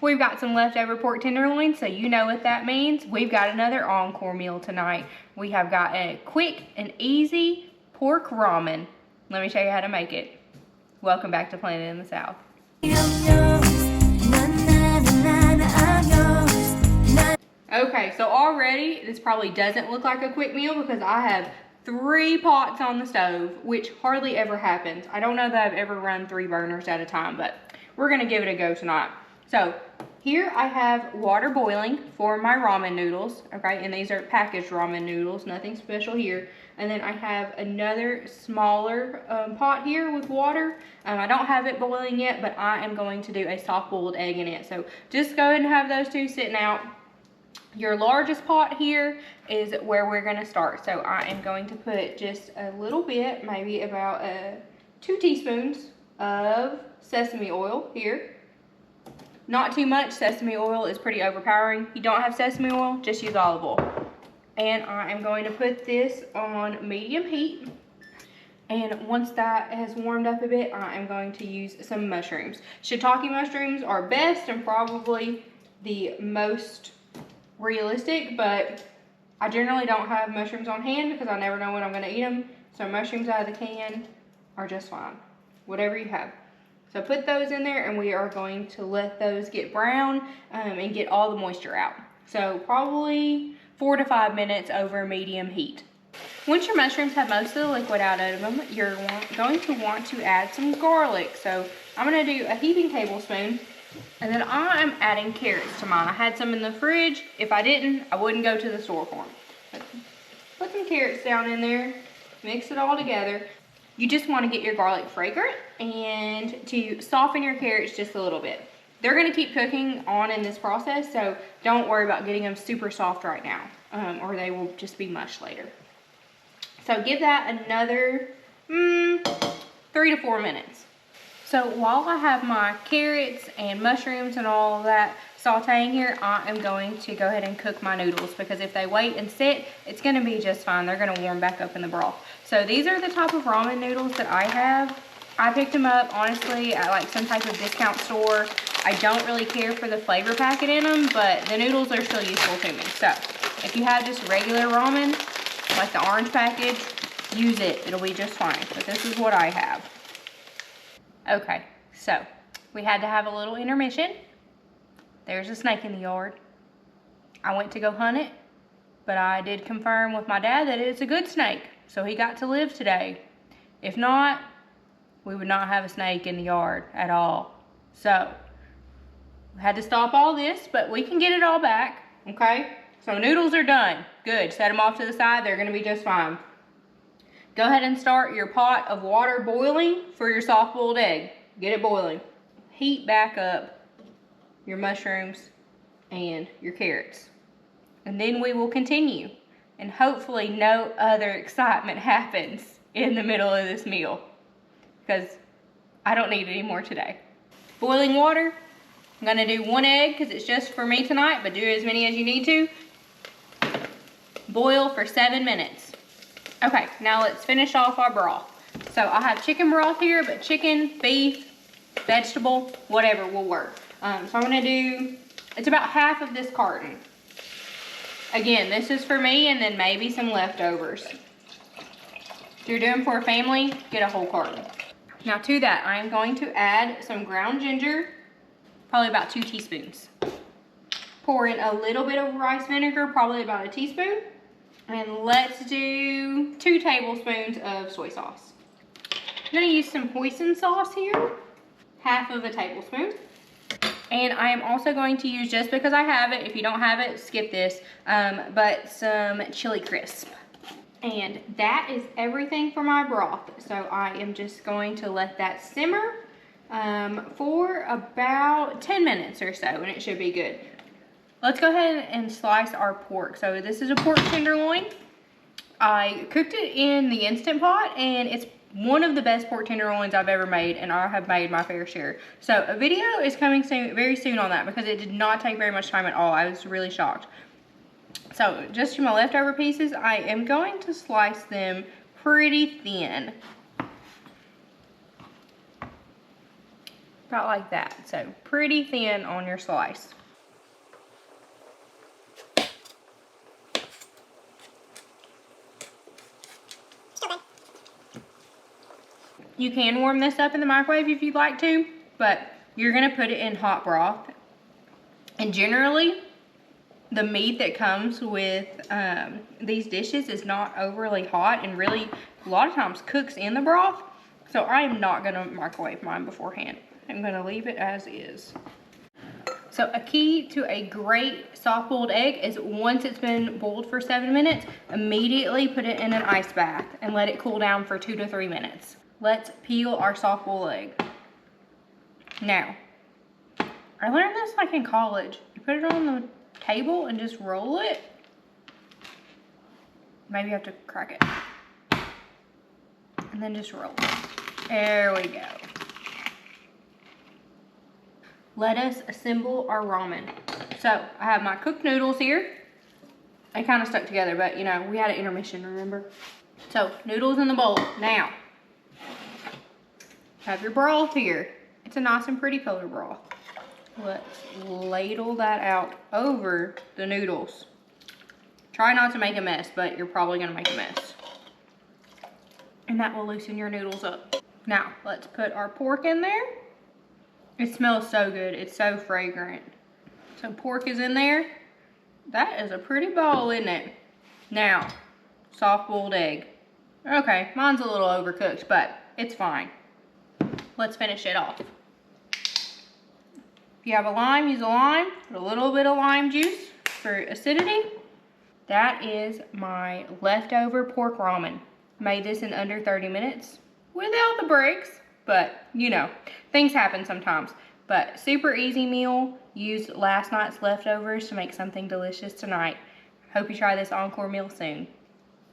We've got some leftover pork tenderloin, so you know what that means. We've got another Encore meal tonight. We have got a quick and easy pork ramen. Let me show you how to make it. Welcome back to Planet in the South. Okay, so already this probably doesn't look like a quick meal because I have 3 pots on the stove, which hardly ever happens. I don't know that I've ever run 3 burners at a time, but we're gonna give it a go tonight. So here I have water boiling for my ramen noodles, okay? And these are packaged ramen noodles, nothing special here. And then I have another smaller pot here with water. I don't have it boiling yet, but I am going to do a soft-boiled egg in it. So just go ahead and have those 2 sitting out. Your largest pot here is where we're gonna start. So I am going to put just a little bit, maybe about 2 teaspoons of sesame oil here. Not too much. Sesame oil is pretty overpowering. You don't have sesame oil, just use olive oil. And I am going to put this on medium heat. And once that has warmed up a bit, I am going to use some mushrooms. Shiitake mushrooms are best and probably the most realistic, but I generally don't have mushrooms on hand because I never know when I'm going to eat them. So mushrooms out of the can are just fine, whatever you have. So put those in there and we are going to let those get brown and get all the moisture out. So probably 4 to 5 minutes over medium heat. Once your mushrooms have most of the liquid out of them, you're going to want to add some garlic. So I'm going to do a heaping tablespoon. And then I'm adding carrots to mine. I had some in the fridge. If I didn't, I wouldn't go to the store for them. Put some carrots down in there. Mix it all together. You just want to get your garlic fragrant and to soften your carrots just a little bit. They're going to keep cooking on in this process, so don't worry about getting them super soft right now, or they will just be mush later. So give that another 3 to 4 minutes. So while I have my carrots and mushrooms and all of that sauteing here, I am going to go ahead and cook my noodles because if they wait and sit, it's going to be just fine. They're going to warm back up in the broth. So these are the type of ramen noodles that I have. I picked them up, honestly, at like some type of discount store. I don't really care for the flavor packet in them, but the noodles are still useful to me. So if you have just regular ramen, like the orange package, use it. It'll be just fine. But this is what I have. Okay, so we had to have a little intermission. There's a snake in the yard. I went to go hunt it, but I did confirm with my dad that it's a good snake, so he got to live today. If not, we would not have a snake in the yard at all. So, we had to stop all this, but we can get it all back, okay? So noodles are done. Good, set them off to the side. They're gonna be just fine. Go ahead and start your pot of water boiling for your soft-boiled egg. Get it boiling. Heat back up your mushrooms and your carrots. And then we will continue. And hopefully no other excitement happens in the middle of this meal, because I don't need any more today. Boiling water. I'm gonna do 1 egg because it's just for me tonight, but do as many as you need to. Boil for 7 minutes. Okay, now let's finish off our broth. So I have chicken broth here, but chicken, beef, vegetable, whatever will work. So I'm gonna do, it's about half of this carton. Again, this is for me and then maybe some leftovers. If you're doing for a family, get a whole carton. Now to that, I am going to add some ground ginger, probably about 2 teaspoons. Pour in a little bit of rice vinegar, probably about 1 teaspoon. And let's do 2 tablespoons of soy sauce. I'm gonna use some hoisin sauce here, half of a tablespoon. And I am also going to use, just because I have it, if you don't have it, skip this, but some chili crisp. And that is everything for my broth. So I am just going to let that simmer for about 10 minutes or so, and it should be good. Let's go ahead and slice our pork. So this is a pork tenderloin. I cooked it in the Instant Pot, and it's one of the best pork tenderloins I've ever made, and I have made my fair share. So a video is coming soon, very soon on that, because it did not take very much time at all. I was really shocked. So just for my leftover pieces, I am going to slice them pretty thin. about like that. So pretty thin on your slice. You can warm this up in the microwave if you'd like to, but you're gonna put it in hot broth. And generally, the meat that comes with these dishes is not overly hot and really a lot of times cooks in the broth. So I am not gonna microwave mine beforehand. I'm gonna leave it as is. So a key to a great soft-boiled egg is once it's been boiled for 7 minutes, immediately put it in an ice bath and let it cool down for 2 to 3 minutes. Let's peel our soft-boiled egg. Now, I learned this like in college. You put it on the table and just roll it. Maybe you have to crack it. And then just roll it. There we go. Let us assemble our ramen. So I have my cooked noodles here. They kind of stuck together, but you know, we had an intermission, remember? So noodles in the bowl. Now, have your broth here. It's a nice and pretty color broth. Let's ladle that out over the noodles. Try not to make a mess, but you're probably gonna make a mess. And that will loosen your noodles up. Now, let's put our pork in there. It smells so good, it's so fragrant. So pork is in there. That is a pretty bowl, isn't it? Now, soft-boiled egg. Okay, mine's a little overcooked, but it's fine. Let's finish it off. If you have a lime, use a lime. Put a little bit of lime juice for acidity. That is my leftover pork ramen. Made this in under 30 minutes without the breaks, but you know, things happen sometimes. But super easy meal. Used last night's leftovers to make something delicious tonight. Hope you try this Encore meal soon.